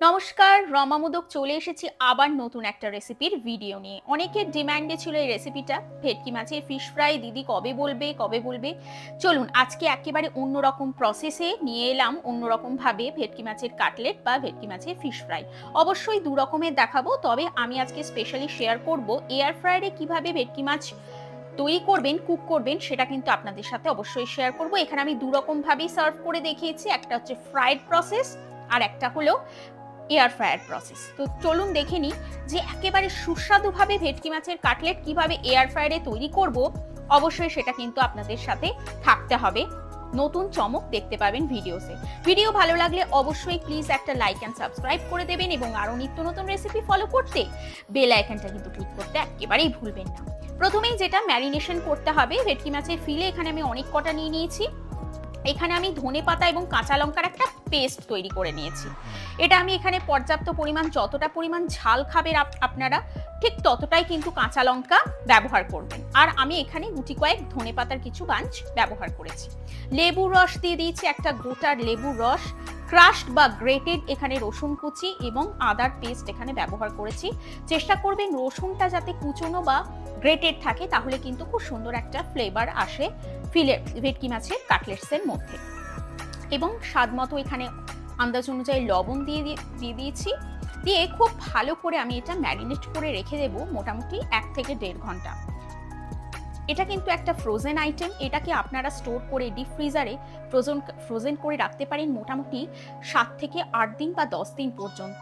নমস্কার, রমা মোদক চলে এসেছি আবার নতুন একটা রেসিপির ভিডিও নিয়ে। অনেকের ডিমান্ডে ছিল এই রেসিপিটা, ভেটকি মাছের ফিশ ফ্রাই। দিদি কবে বলবে। চলুন আজকে একেবারে অন্যরকম প্রসেসে নিয়ে এলাম, অন্যরকম ভাবে ভেটকি মাছের কাটলেট বা ভেটকি মাছের ফিশ ফ্রাই। অবশ্যই দু রকমের দেখাবো, তবে আমি আজকে স্পেশালি শেয়ার করব এয়ার ফ্রায়ারে কিভাবে ভেটকি মাছ তৈরি করবেন, কুক করবেন, সেটা কিন্তু আপনাদের সাথে অবশ্যই শেয়ার করব। এখানে আমি দু রকম ভাবেই সার্ভ করে দেখিয়েছি, একটা হচ্ছে ফ্রাইড প্রসেস আর একটা হলো এয়ার ফ্রায়ার প্রসেস। তো চলুন দেখে নিই যে একেবারে সুস্বাদুভাবে ভেটকি মাছের কাটলেট কিভাবে এয়ার ফ্রায়ারে তৈরি করব। অবশ্যই সেটা কিন্তু আপনাদের সাথে থাকতে হবে, নতুন চমক দেখতে পাবেন ভিডিওতে। ভিডিও ভালো লাগলে অবশ্যই প্লিজ একটা লাইক অ্যান্ড সাবস্ক্রাইব করে দেবেন এবং আরো নিত্য নতুন রেসিপি ফলো করতে বেল আইকনটা কিন্তু ক্লিক করতে একেবারেই ভুলবেন না। প্রথমেই যেটা ম্যারিনেশন করতে হবে, ভেটকি মাছের ফিলে এখানে আমি অনেক কটা নিয়ে নিয়েছি। এখানে আমি ধনেপাতা এবং কাঁচা লঙ্কার একটা পেস্ট তৈরি করে নিয়েছি। এটা আমি এখানে পর্যাপ্ত পরিমাণ, যতটা পরিমাণ ঝাল খাবেন আপনারা ঠিক ততটাই কিন্তু কাঁচা লঙ্কা ব্যবহার করবেন। আর আমি এখানে গুটি কয়েক ধনেপাতার কিছু বাঞ্চ ব্যবহার করেছি। লেবুর রস দিয়ে দিয়েছি, একটা গোটা লেবুর রস, ক্রাশড বা গ্রেটেড এখানে রসুন কুচি এবং আদার পেস্ট এখানে ব্যবহার করেছি। চেষ্টা করবেন রসুনটা যাতে কুচনো বা গ্রেটেড থাকে, তাহলে কিন্তু খুব সুন্দর একটা ফ্লেভার আসে ফিলে ভেটকি মাছের কাটলেটসের মধ্যে। এবং স্বাদ মতো এখানে আন্দাজ অনুযায়ী লবণ দিয়ে দিয়েছি। দিয়ে খুব ভালো করে আমি এটা ম্যারিনেট করে রেখে দেবো মোটামুটি 1 থেকে 1.5 ঘন্টা। এটা কিন্তু একটা ফ্রোজেন আইটেম, এটাকে আপনারা স্টোর করে ডিপ ফ্রিজারে ফ্রোজেন করে রাখতে পারেন মোটামুটি 7 থেকে 8 দিন বা 10 দিন পর্যন্ত।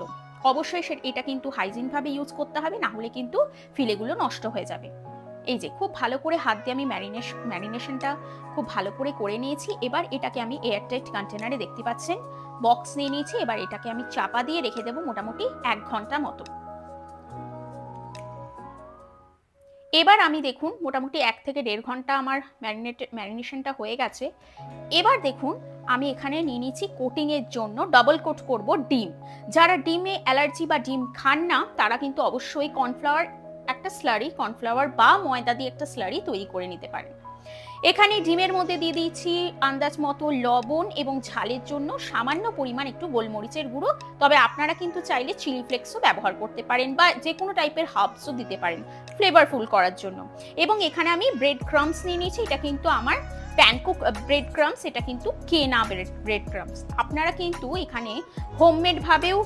অবশ্যই এটা কিন্তু হাইজিন ভাবে ইউজ করতে হবে, না হলে কিন্তু ফিলেগুলো নষ্ট হয়ে যাবে। এই যে খুব ভালো করে হাত দিয়ে আমি ম্যারিনেশনটা খুব ভালো করে নিয়েছি। এবার এটাকে আমি এয়ারটাইট কন্টেনারে, দেখতে পাচ্ছেন বক্স নিয়ে নিয়েছি। এবার এটাকে আমি চাপা দিয়ে রেখে দেবো মোটামুটি 1 ঘন্টা মতো। এবার আমি দেখুন মোটামুটি 1 থেকে 1.5 ঘন্টা আমার ম্যারিনেশনটা হয়ে গেছে। এবার দেখুন আমি এখানে নিয়ে নিয়েছি কোটিং এর জন্য, ডাবল কোট করব ডিম। যারা ডিমে অ্যালার্জি বা ডিম খান না, তারা কিন্তু অবশ্যই কর্নফ্লাওয়ার বা ময়দা দিয়ে একটা স্লারি তৈরি করে নিতে পারেন। এখানে ডিমের মধ্যে দিয়ে দিয়েছি আন্দাজ মতো লবণ এবং ঝালের জন্য সামান্য পরিমাণ একটু গোলমরিচের গুঁড়ো। তবে আপনারা কিন্তু চাইলে চিলি ফ্লেক্সও ব্যবহার করতে পারেন বা যে কোনো টাইপের হার্বসও দিতে পারেন ফ্লেভারফুল করার জন্য। এবং এখানে আমি ব্রেড ক্রাম্বস নিয়ে নিয়েছি। এটা কিন্তু আমার প্যানকুক ব্রেড ক্রাম্বস, এটা কিন্তু কেনা ব্রেড ক্রাম্বস। আপনারা কিন্তু এখানে হোমমেড ভাবেও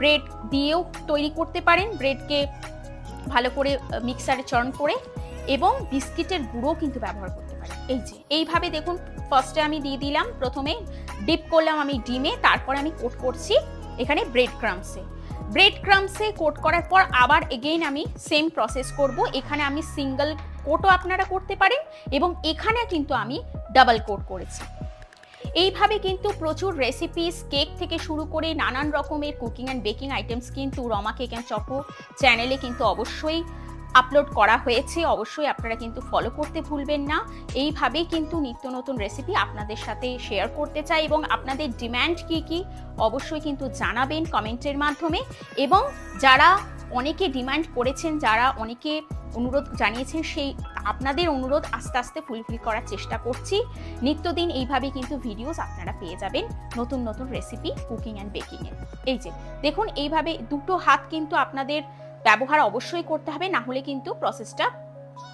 ব্রেড দিয়েও তৈরি করতে পারেন, ব্রেডকে ভালো করে মিক্সারে চার্ন করে, এবং বিস্কিটের গুঁড়ো কিন্তু ব্যবহার করতে পারেন। এই যে এইভাবে দেখুন, ফার্স্টে আমি দিয়ে দিলাম, প্রথমে ডিপ করলাম আমি ডিমে, তারপর আমি কোট করছি এখানে ব্রেড ক্রাম্বসে কোট করার পর আবার এগেইন আমি সেম প্রসেস করব। এখানে আমি সিঙ্গেল কোটও আপনারা করতে পারেন এবং এখানে কিন্তু আমি ডাবল কোট করেছি। এইভাবে কিন্তু প্রচুর রেসিপিস, কেক থেকে শুরু করে নানান রকমের কুকিং অ্যান্ড বেকিং আইটেমস কিন্তু রমা কেক অ্যান্ড চকো চ্যানেলে কিন্তু অবশ্যই আপলোড করা হয়েছে। অবশ্যই আপনারা কিন্তু ফলো করতে ভুলবেন না। এইভাবেই কিন্তু নিত্য নতুন রেসিপি আপনাদের সাথে শেয়ার করতে চাই এবং আপনাদের ডিমান্ড কি অবশ্যই কিন্তু জানাবেন কমেন্টের মাধ্যমে। এবং যারা অনেকে ডিমান্ড করেছেন, যারা অনেকে অনুরোধ জানিয়েছেন, সেই আপনাদের অনুরোধ আস্তে আস্তে ফুলফিল করার চেষ্টা করছি। নিত্যদিন এইভাবে কিন্তু ভিডিওস আপনারা পেয়ে যাবেন নতুন নতুন রেসিপি কুকিং অ্যান্ড বেকিং এর। এই যে দেখুন, এইভাবে দুটো হাত কিন্তু আপনাদের ব্যবহার অবশ্যই করতে হবে, না হলে কিন্তু প্রসেসটা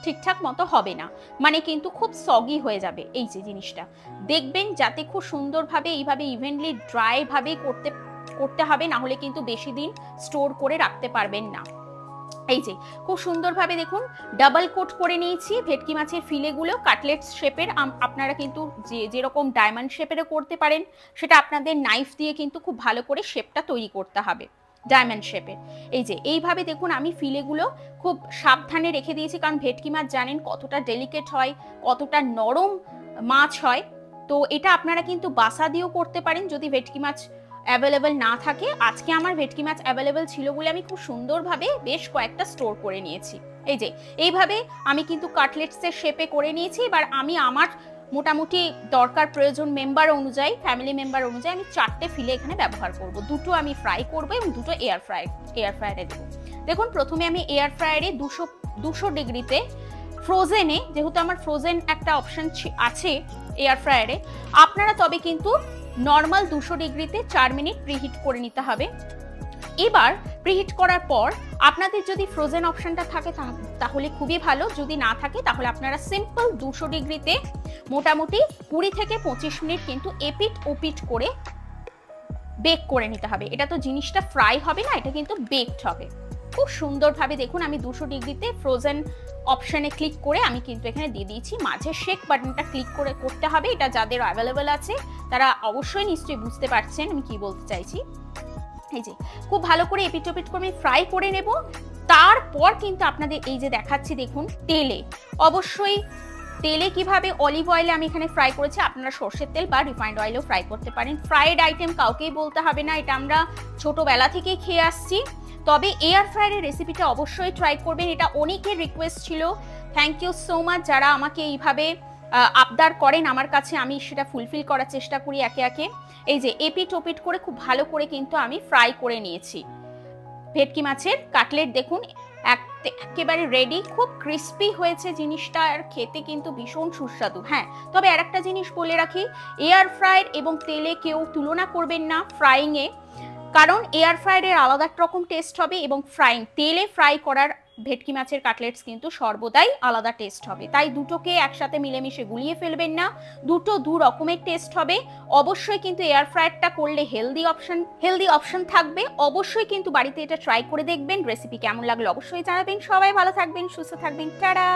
ঠিকঠাক মতো হবে না, মানে কিন্তু খুব সগি হয়ে যাবে। এই যে জিনিসটা দেখবেন যাতে খুব সুন্দরভাবে এইভাবে ইভেনলি ড্রাই ভাবে করতে হবে, না হলে কিন্তু বেশি দিন স্টোর করে রাখতে পারবেন না। এই যে খুব সুন্দরভাবে দেখুন ডাবল কোট করে নিয়েছি ভেটকি মাছের ফিলেগুলো কাটলেটস শেপের। আপনারা কিন্তু যেরকম ডায়মন্ড শেপেরও করতে পারেন, সেটা আপনাদের নাইফ দিয়ে কিন্তু খুব ভালো করে শেপটা তৈরি করতে হবে ডায়মন্ড শেপের। এই যে এইভাবে দেখুন আমি ফিলেগুলো খুব সাবধানে রেখে দিয়েছি, কারণ ভেটকি মাছ জানেন কতটা ডেলিকেট হয়, কতটা নরম মাছ হয়। তো এটা আপনারা কিন্তু বাসা দিয়েও করতে পারেন যদি ভেটকি মাছ অ্যাভেলেবেল না থাকে। আজকে আমার ভেটকি মাছ অ্যাভেলেবেল ছিল বলে আমি খুব সুন্দরভাবে বেশ কয়েকটা স্টোর করে নিয়েছি। এই যে এইভাবে আমি কিন্তু কাটলেটসের শেপে করে নিয়েছি। এবার আমি আমার মোটামুটি দরকার প্রয়োজন মেম্বার অনুযায়ী, ফ্যামিলি মেম্বার অনুযায়ী আমি 4টে ফিলে এখানে ব্যবহার করব। 2টো আমি ফ্রাই করব এবং 2টো এয়ার ফ্রায়ারে দেবো। দেখুন প্রথমে আমি এয়ার ফ্রায়ারে 200 ডিগ্রিতে ফ্রোজেনে, যেহেতু আমার ফ্রোজেন একটা অপশন আছে এয়ার ফ্রায়ারে, আপনারা তবে কিন্তু নর্মাল 200 ডিগ্রিতে 4 মিনিট প্রিহিট করে নিতে হবে। এবার প্রিহিট করার পর আপনাদের যদি ফ্রোজেন অপশনটা থাকে তাহলে খুবই ভালো, যদি না থাকে তাহলে আপনারা সিম্পল 200 ডিগ্রিতে মোটামুটি 20 থেকে 25 মিনিট কিন্তু এপিট ওপিট করে বেক করে নিতে হবে। এটা তো জিনিসটা ফ্রাই হবে না, এটা কিন্তু বেকড হবে। খুব সুন্দরভাবে দেখুন আমি 200 ডিগ্রিতে ফ্রোজেন অপশনে ক্লিক করে আমি কিন্তু এখানে দিয়ে দিয়েছি। মাঝে শেক বাটনটা ক্লিক করে করতে হবে, এটা যাদের অ্যাভেলেবেল আছে তারা অবশ্যই নিশ্চয়ই বুঝতে পারছেন আমি কি বলতে চাইছি। এই যে খুব ভালো করে এপিট ওপিট করে ফ্রাই করে নেব। তারপর কিন্তু আপনাদের এই যে দেখাচ্ছি দেখুন তেলে, অবশ্যই তেলে কিভাবে, অলিভ অয়েলে আমি এখানে ফ্রাই করেছি, আপনারা সরষের তেল বা রিফাইন্ড অয়েলেও ফ্রাই করতে পারেন। ফ্রাইড আইটেম কাউকেই বলতে হবে না, এটা আমরা ছোটবেলা থেকেই খেয়ে আসছি। তবে এয়ার ফ্রায়ারের রেসিপিটা অবশ্যই ট্রাই করবেন, এটা অনেকের রিকোয়েস্ট ছিল। থ্যাংক ইউ সো মাচ যারা আমাকে এইভাবে আবদার করেন আমার কাছে, আমি সেটা ফুলফিল করার চেষ্টা করি একে একে। এই যে এপিট ওপিট করে খুব ভালো করে কিন্তু আমি ফ্রাই করে নিয়েছি ভেটকি মাছের কাটলেট। দেখুন একেবারে রেডি, খুব ক্রিস্পি হয়েছে জিনিসটা, আর খেতে কিন্তু ভীষণ সুস্বাদু। হ্যাঁ, তবে আর একটা জিনিস বলে রাখি, এয়ার ফ্রায়ার এবং তেলে কেউ তুলনা করবেন না ফ্রাইংয়ে, কারণ এয়ার ফ্রায়ারের আলাদা রকম টেস্ট হবে এবং তেলে ফ্রাই করার ভেটকি মাছের কাটলেটস কিন্তু সর্বদাই আলাদা টেস্ট হবে। তাই দুটোকে একসাথে মিলেমিশে গুলিয়ে ফেলবেন না, দুটো দু রকমের টেস্ট হবে। অবশ্যই কিন্তু এয়ার ফ্রায়ারটা করলে হেলদি অপশন থাকবে। অবশ্যই কিন্তু বাড়িতে এটা ট্রাই করে দেখবেন। রেসিপি কেমন লাগলো অবশ্যই জানাবেন। সবাই ভালো থাকবেন, সুস্থ থাকবেন, টাটা।